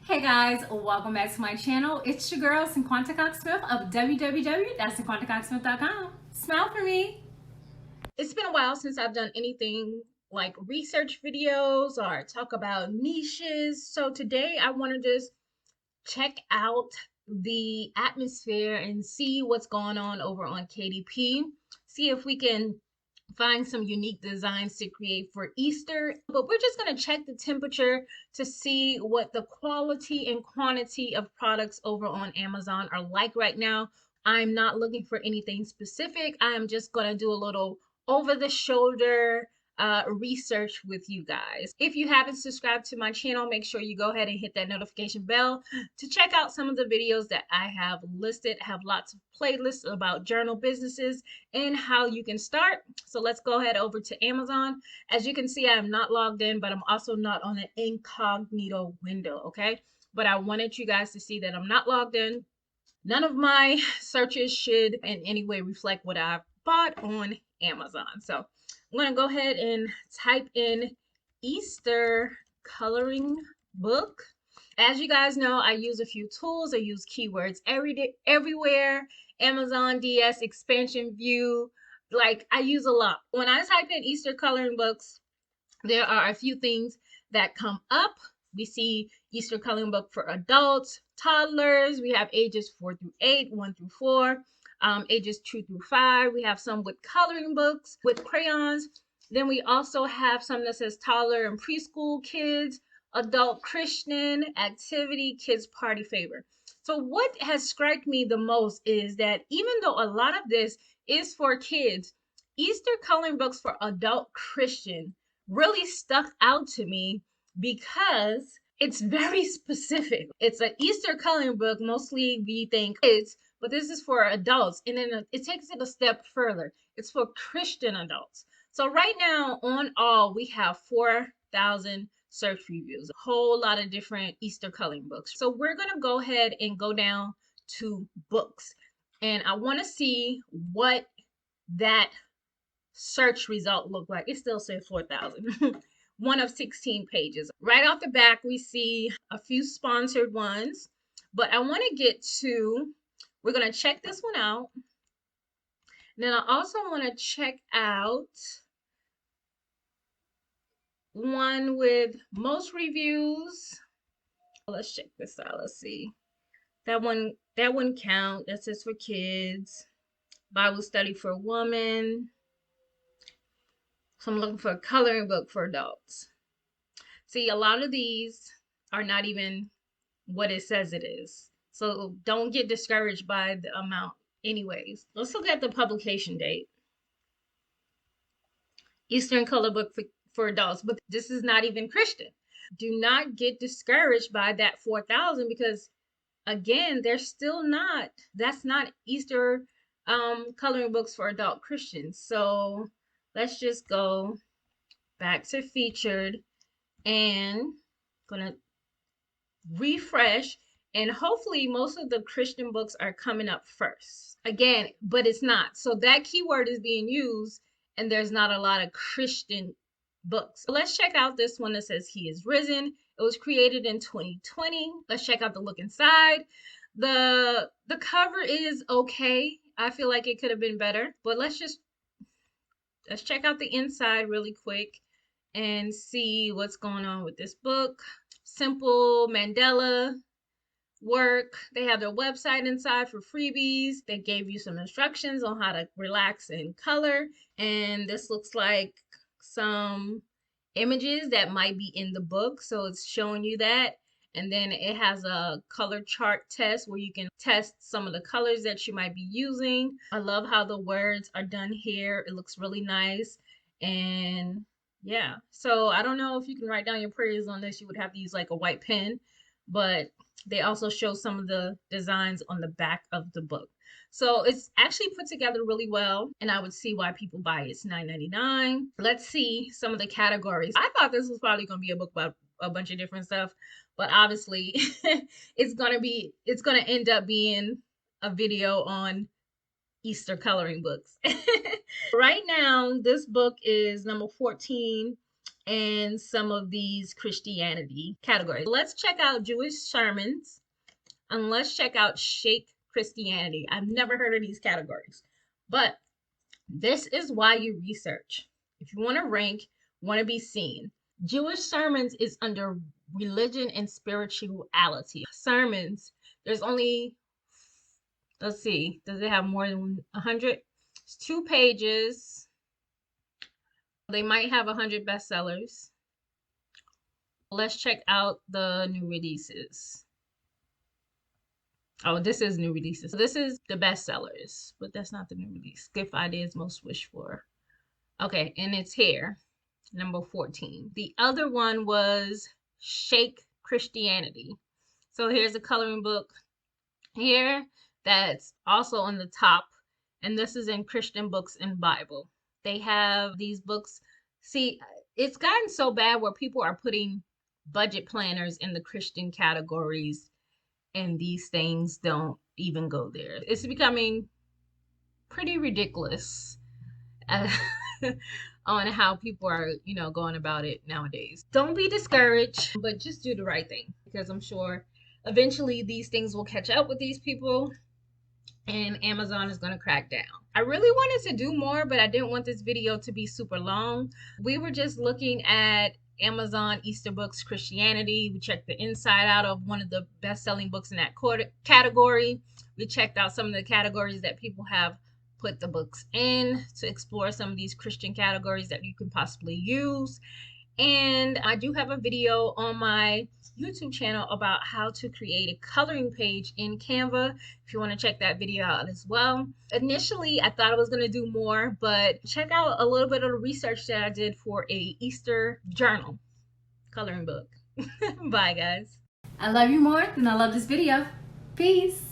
Hey guys, welcome back to my channel. It's your girl, Cinquanta Cox-Smith of www.cinquantacoxsmith.com. Smile for me. It's been a while since I've done anything like research videos or talk about niches. So today I want to just check out the atmosphere and see what's going on over on KDP. See if we can find some unique designs to create for Easter. But we're just going to check the temperature to see what the quality and quantity of products over on Amazon are like right now. I'm not looking for anything specific. I am just going to do a little over the shoulder research with you guys. If you haven't subscribed to my channel, make sure you go ahead and hit that notification bell to check out some of the videos that I have listed. I have lots of playlists about journal businesses and how you can start. So let's go ahead over to Amazon. As you can see, I am not logged in, but I'm also not on an incognito window, okay? But I wanted you guys to see that I'm not logged in. None of my searches should in any way reflect what I've bought on Amazon. So I'm going to go ahead and type in Easter coloring book. As you guys know, I use a few tools. I use keywords everywhere. Amazon DS expansion view. Like I use a lot. When I type in Easter coloring books, there are a few things that come up. We see Easter coloring book for adults, toddlers. We have ages 4 through 8, 1 through 4, ages 2 through 5. We have some with coloring books with crayons. Then we also have some that says toddler and preschool kids, adult Christian, activity, kids party favor. So what has struck me the most is that even though a lot of this is for kids, Easter coloring books for adult Christian really stuck out to me because it's very specific. It's an Easter coloring book. Mostly we think kids, but this is for adults. And then it takes it a step further. It's for Christian adults. So right now on all, we have 4,000 search reviews, a whole lot of different Easter coloring books. So we're going to go ahead and go down to books. And I want to see what that search result look like. It still says 4,000. One of 16 pages. Right off the back, we see a few sponsored ones, but I want to get to, we're going to check this one out. And then I also want to check out one with most reviews. Let's check this out. Let's see. That one count. That says for kids. Bible study for women. So I'm looking for a coloring book for adults. See, a lot of these are not even what it says it is. So don't get discouraged by the amount. Anyways, let's look at the publication date. Eastern color book for adults, but this is not even Christian. Do not get discouraged by that 4,000 because again, they're still not, that's not Easter coloring books for adult Christians. So let's just go back to featured and gonna refresh, and hopefully most of the Christian books are coming up first. Again, but it's not. So that keyword is being used and there's not a lot of Christian books. So let's check out this one that says He is Risen. It was created in 2020. Let's check out the look inside. The cover is okay. I feel like it could have been better, but let's check out the inside really quick and see what's going on with this book. Simple mandala work. They have their website inside for freebies. They gave you some instructions on how to relax and color. And this looks like some images that might be in the book. So it's showing you that. And then it has a color chart test where you can test some of the colors that you might be using. I love how the words are done here. It looks really nice. And yeah, so I don't know if you can write down your prayers on this. You would have to use like a white pen, but they also show some of the designs on the back of the book. So it's actually put together really well, and I would see why people buy it. It's $9.99. Let's see some of the categories. I thought this was probably going to be a book about a bunch of different stuff, but obviously it's going to end up being a video on Easter coloring books. Right now, this book is number 14 and some of these Christianity categories. Let's check out Jewish sermons and let's check out Shake Christianity. I've never heard of these categories, but this is why you research. If you want to rank, want to be seen. Jewish sermons is under religion and spirituality. Sermons, there's only, let's see, does it have more than 100? It's 2 pages. They might have 100 bestsellers. Let's check out the new releases. Oh, this is new releases. This is the bestsellers, but that's not the new release. Gift ideas most wished for. Okay, and it's here, number 14. The other one was Shake Christianity. So here's a coloring book here that's also on the top, and this is in Christian Books and Bible. They have these books. See, it's gotten so bad where people are putting budget planners in the Christian categories, and these things don't even go there. It's becoming pretty ridiculous on how people are, going about it nowadays. Don't be discouraged, but just do the right thing, because I'm sure eventually these things will catch up with these people and Amazon is going to crack down. I really wanted to do more, but I didn't want this video to be super long. We were just looking at Amazon Easter Books Christianity. We checked the inside out of one of the best-selling books in that category. We checked out some of the categories that people have put the books in to explore some of these Christian categories that you can possibly use. And I do have a video on my YouTube channel about how to create a coloring page in Canva, if you want to check that video out as well. Initially, I thought I was going to do more, but check out a little bit of the research that I did for a Easter journal coloring book. Bye, guys. I love you more than I love this video. Peace.